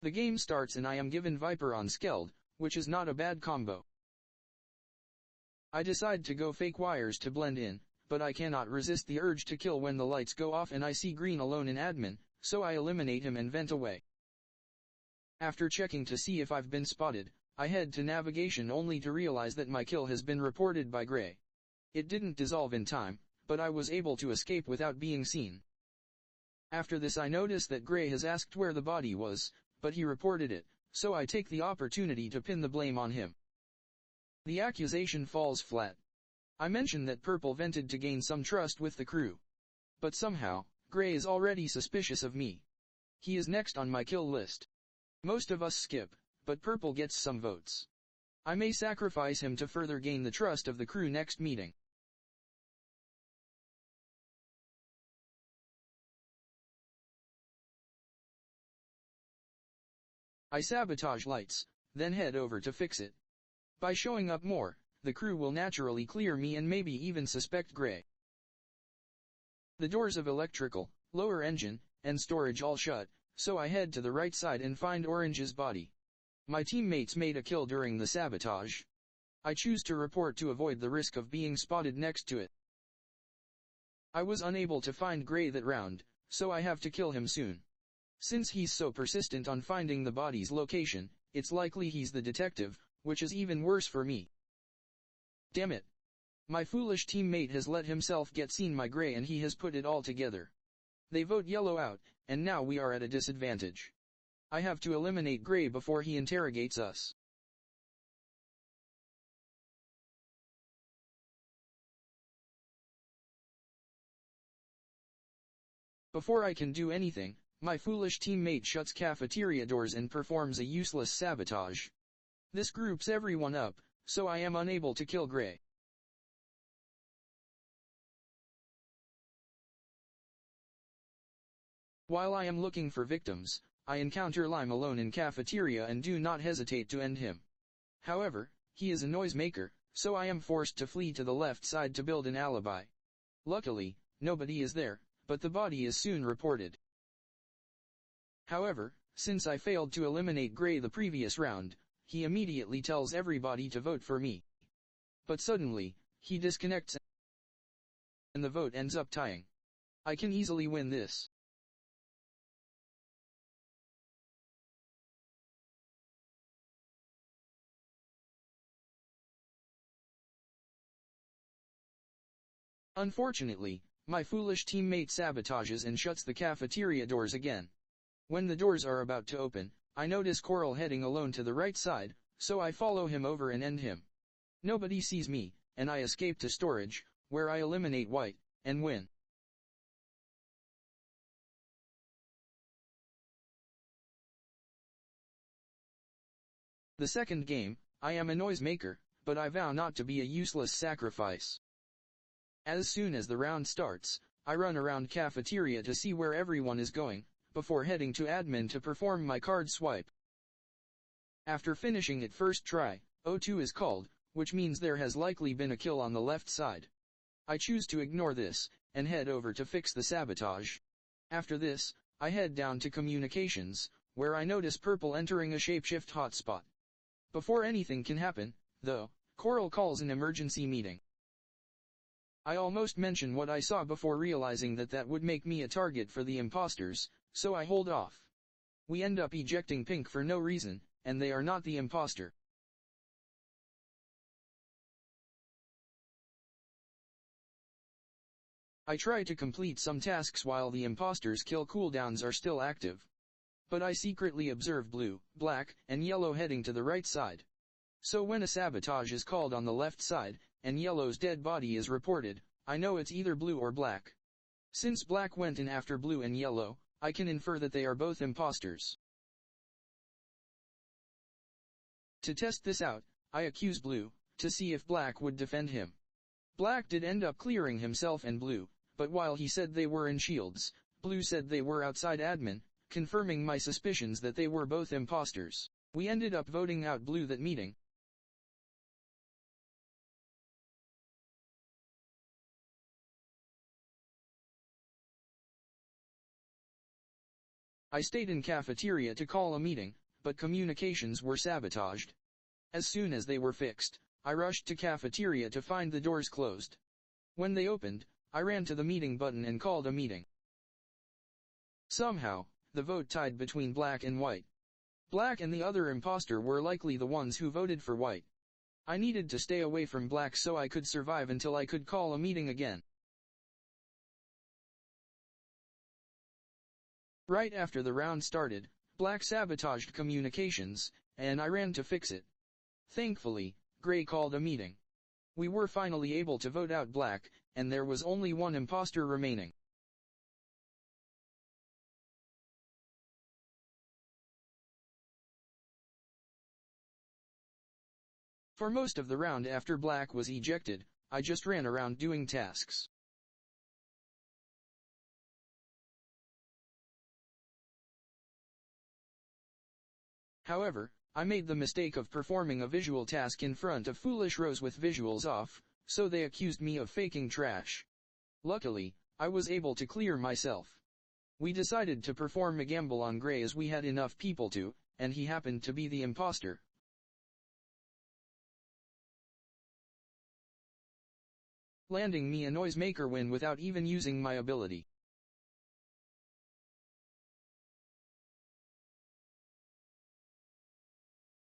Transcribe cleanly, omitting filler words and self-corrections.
The game starts and I am given Viper on Skeld, which is not a bad combo. I decide to go fake wires to blend in, but I cannot resist the urge to kill when the lights go off and I see green alone in admin, so I eliminate him and vent away. After checking to see if I've been spotted, I head to navigation only to realize that my kill has been reported by Gray. It didn't dissolve in time, but I was able to escape without being seen. After this I notice that Gray has asked where the body was, but he reported it, so I take the opportunity to pin the blame on him. The accusation falls flat. I mention that Purple vented to gain some trust with the crew. But somehow, Gray is already suspicious of me. He is next on my kill list. Most of us skip, but Purple gets some votes. I may sacrifice him to further gain the trust of the crew next meeting. I sabotage lights, then head over to fix it. By showing up more, the crew will naturally clear me and maybe even suspect Gray. The doors of electrical, lower engine, and storage all shut, so I head to the right side and find Orange's body. My teammates made a kill during the sabotage. I choose to report to avoid the risk of being spotted next to it. I was unable to find Gray that round, so I have to kill him soon. Since he's so persistent on finding the body's location, it's likely he's the detective, which is even worse for me. Damn it. My foolish teammate has let himself get seen by Gray and he has put it all together. They vote yellow out, and now we are at a disadvantage. I have to eliminate Gray before he interrogates us. Before I can do anything, my foolish teammate shuts cafeteria doors and performs a useless sabotage. This groups everyone up, so I am unable to kill Gray. While I am looking for victims, I encounter Lime alone in cafeteria and do not hesitate to end him. However, he is a noisemaker, so I am forced to flee to the left side to build an alibi. Luckily, nobody is there, but the body is soon reported. However, since I failed to eliminate Gray the previous round, he immediately tells everybody to vote for me. But suddenly, he disconnects and the vote ends up tying. I can easily win this. Unfortunately, my foolish teammate sabotages and shuts the cafeteria doors again. When the doors are about to open, I notice Coral heading alone to the right side, so I follow him over and end him. Nobody sees me, and I escape to storage, where I eliminate White, and win. The second game, I am a noisemaker, but I vow not to be a useless sacrifice. As soon as the round starts, I run around cafeteria to see where everyone is going, before heading to admin to perform my card swipe. After finishing it first try, O2 is called, which means there has likely been a kill on the left side. I choose to ignore this, and head over to fix the sabotage. After this, I head down to communications, where I notice Purple entering a shapeshift hotspot. Before anything can happen, though, Coral calls an emergency meeting. I almost mention what I saw before realizing that would make me a target for the impostors, so I hold off. We end up ejecting Pink for no reason, and they are not the imposter. I try to complete some tasks while the imposters' kill cooldowns are still active. But I secretly observe blue, black, and yellow heading to the right side. So when a sabotage is called on the left side, and yellow's dead body is reported, I know it's either blue or black. Since black went in after blue and yellow, I can infer that they are both imposters. To test this out, I accuse blue, to see if black would defend him. Black did end up clearing himself and blue, but while he said they were in shields, blue said they were outside admin, confirming my suspicions that they were both imposters. We ended up voting out blue that meeting. I stayed in cafeteria to call a meeting, but communications were sabotaged. As soon as they were fixed, I rushed to cafeteria to find the doors closed. When they opened, I ran to the meeting button and called a meeting. Somehow, the vote tied between black and white. Black and the other imposter were likely the ones who voted for white. I needed to stay away from black so I could survive until I could call a meeting again. Right after the round started, black sabotaged communications, and I ran to fix it. Thankfully, Gray called a meeting. We were finally able to vote out black, and there was only one imposter remaining. For most of the round after black was ejected, I just ran around doing tasks. However, I made the mistake of performing a visual task in front of foolish rows with visuals off, so they accused me of faking trash. Luckily, I was able to clear myself. We decided to perform a gamble on Gray as we had enough people to, and he happened to be the imposter. Landing me a Noisemaker win without even using my ability.